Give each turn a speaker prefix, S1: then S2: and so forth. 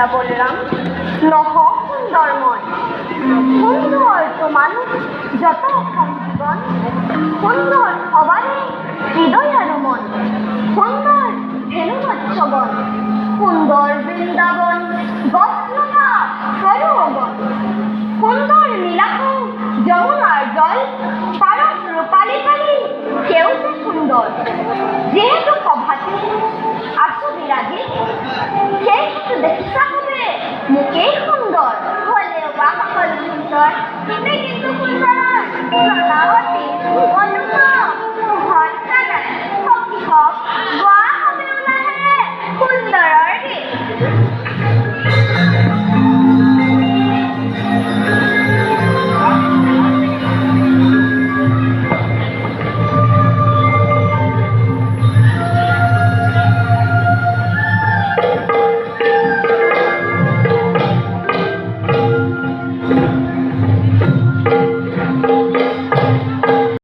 S1: আমরা বললাম নহ সুন্দরময়। সুন্দর তো মানুষ যত জীবন, সুন্দর হবারে হৃদয় আর মন, সুন্দর ধেনুবৎসবন, সুন্দর বৃন্দাবন গত্রতা সরোবন, সুন্দর নীলাভ যমুনার জল, পারস রূপালি কালি কেউ যে সুন্দর। যেহেতু প্রভাতে আসো বিরাজে, সেই হেতু দেখিতে হবে মুখেই সুন্দর, হলেও বা সকল সুন্দর, কিন্তু সুন্দর নানাবতী